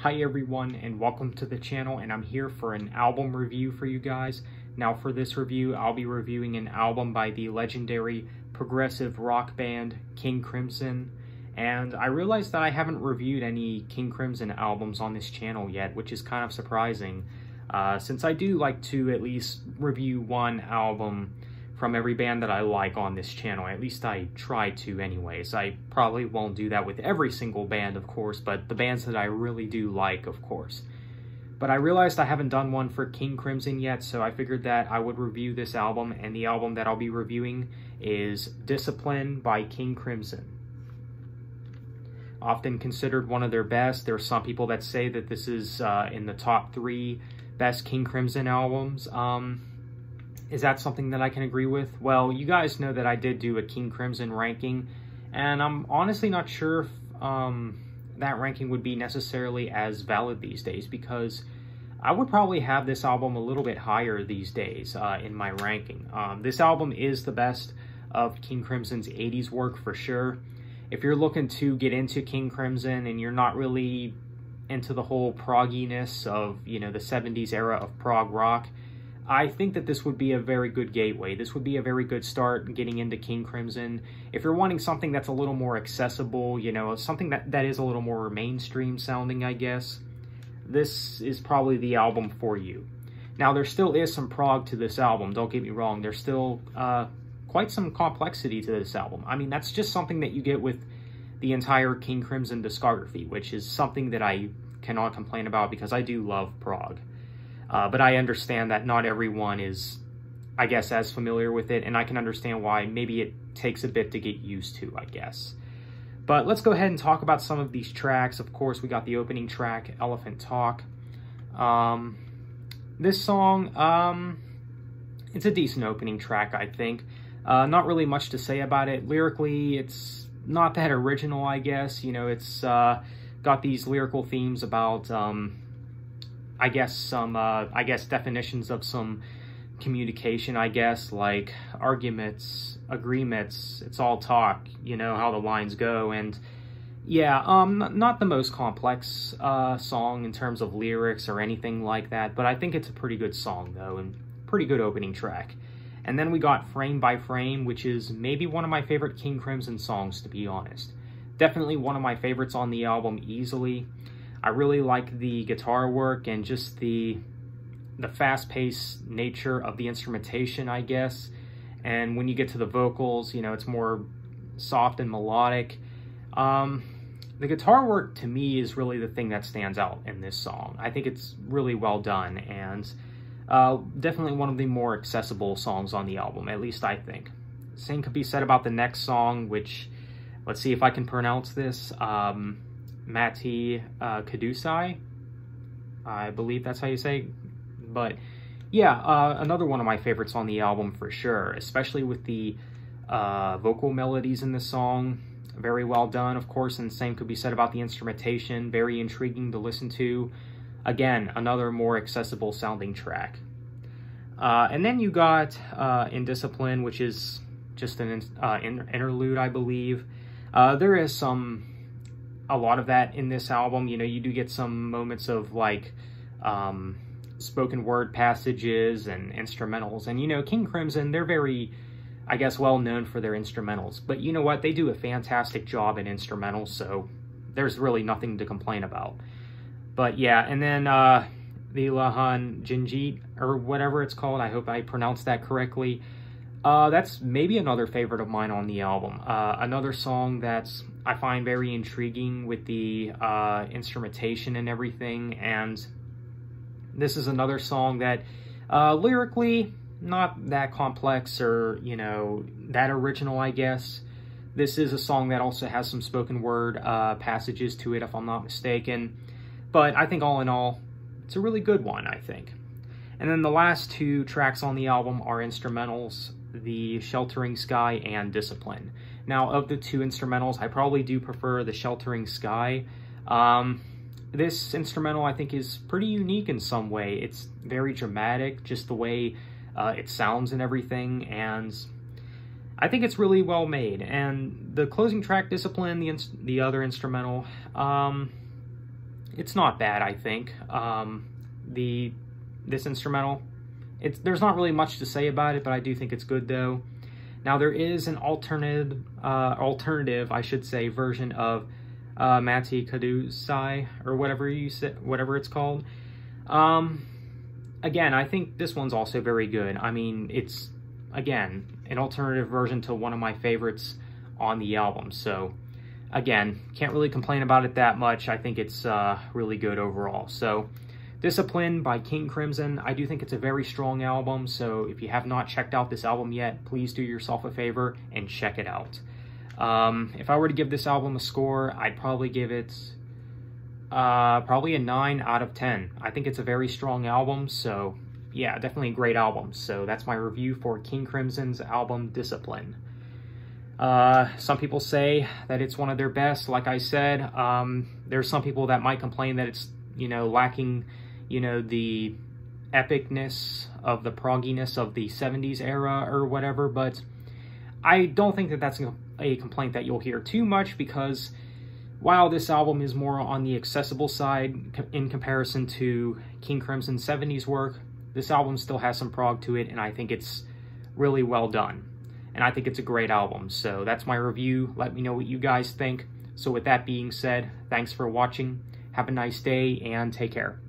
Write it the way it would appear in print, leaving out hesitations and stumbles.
Hi everyone, and welcome to the channel, and I'm here for an album review for you guys. Now for this review, I'll be reviewing an album by the legendary progressive rock band King Crimson. And I realized that I haven't reviewed any King Crimson albums on this channel yet, which is kind of surprising, since I do like to at least review one album from every band that I like on this channel. At least I try to anyways. I probably won't do that with every single band, of course, but the bands that I really do like, of course. But I realized I haven't done one for King Crimson yet, so I figured that I would review this album, and the album that I'll be reviewing is Discipline by King Crimson. Often considered one of their best. There are some people that say that this is in the top 3 best King Crimson albums. Is that something that I can agree with? Well, you guys know that I did do a King Crimson ranking, and I'm honestly not sure if that ranking would be necessarily as valid these days, because I would probably have this album a little bit higher these days in my ranking. This album is the best of King Crimson's 80s work for sure. If you're looking to get into King Crimson and you're not really into the whole progginess of, you know, the 70s era of prog rock, I think that this would be a very good gateway. This would be a very good start getting into King Crimson. If you're wanting something that's a little more accessible, you know, something that is a little more mainstream sounding, I guess, this is probably the album for you. Now, there still is some prog to this album, don't get me wrong. There's still quite some complexity to this album. I mean, that's just something that you get with the entire King Crimson discography, which is something that I cannot complain about because I do love prog. But I understand that not everyone is, I guess, as familiar with it, and I can understand why maybe it takes a bit to get used to, I guess. But let's go ahead and talk about some of these tracks. Of course, we got the opening track, Elephant Talk. This song, it's a decent opening track, I think. Not really much to say about it. Lyrically, it's not that original, I guess. You know, it's got these lyrical themes about I guess some, definitions of some communication, I guess, like arguments, agreements, it's all talk, you know, how the lines go, and yeah, not the most complex song in terms of lyrics or anything like that, but I think it's a pretty good song, though, and pretty good opening track. And then we got Frame by Frame, which is maybe one of my favorite King Crimson songs, to be honest. Definitely one of my favorites on the album, easily. I really like the guitar work and just the fast-paced nature of the instrumentation, I guess. And when you get to the vocals, you know, it's more soft and melodic. The guitar work, to me, is really the thing that stands out in this song. I think it's really well done, and definitely one of the more accessible songs on the album, at least I think. Same could be said about the next song, which, let's see if I can pronounce this, Kadusai, I believe that's how you say it. But yeah, another one of my favorites on the album for sure, especially with the vocal melodies in the song. Very well done, of course, and the same could be said about the instrumentation. Very intriguing to listen to. Again, another more accessible sounding track. And then you got In Discipline, which is just an interlude, I believe. There is a lot of that in this album. You know, you do get some moments of, like, spoken word passages and instrumentals. And, you know, King Crimson, they're very, I guess, well known for their instrumentals. But you know what? They do a fantastic job in instrumentals, so there's really nothing to complain about. But yeah, and then the Lahan Jinjit, or whatever it's called, I hope I pronounced that correctly. That's maybe another favorite of mine on the album. Another song that's I find very intriguing with the instrumentation and everything, and this is another song that lyrically not that complex or, you know, that original, I guess. This is a song that also has some spoken word passages to it, if I'm not mistaken, but I think all in all, it's a really good one, I think. And then the last 2 tracks on the album are instrumentals, the Sheltering Sky and Discipline. Now, of the 2 instrumentals, I probably do prefer the Sheltering Sky. This instrumental, I think, is pretty unique in some way. It's very dramatic, just the way it sounds and everything, and I think it's really well made. And the closing track, Discipline, the other instrumental, it's not bad, I think. This instrumental, there's not really much to say about it, but I do think it's good though. Now there is an alternative, I should say, version of Mati Kadusai, or whatever it's called. Again, I think this one's also very good. I mean, it's, again, an alternative version to one of my favorites on the album. So, again, can't really complain about it that much. I think it's really good overall. So, Discipline by King Crimson. I do think it's a very strong album. So, if you have not checked out this album yet, please do yourself a favor and check it out. If I were to give this album a score, I'd probably give it probably a 9 out of 10. I think it's a very strong album, so yeah, definitely a great album. So that's my review for King Crimson's album Discipline. Some people say that it's one of their best. Like I said, there's some people that might complain that it's, lacking, the epicness of the progginess of the 70s era or whatever, but I don't think that that's a complaint that you'll hear too much, because while this album is more on the accessible side in comparison to King Crimson's 70s work, this album still has some prog to it, and I think it's really well done. And I think it's a great album. So that's my review. Let me know what you guys think. So with that being said, thanks for watching. Have a nice day, and take care.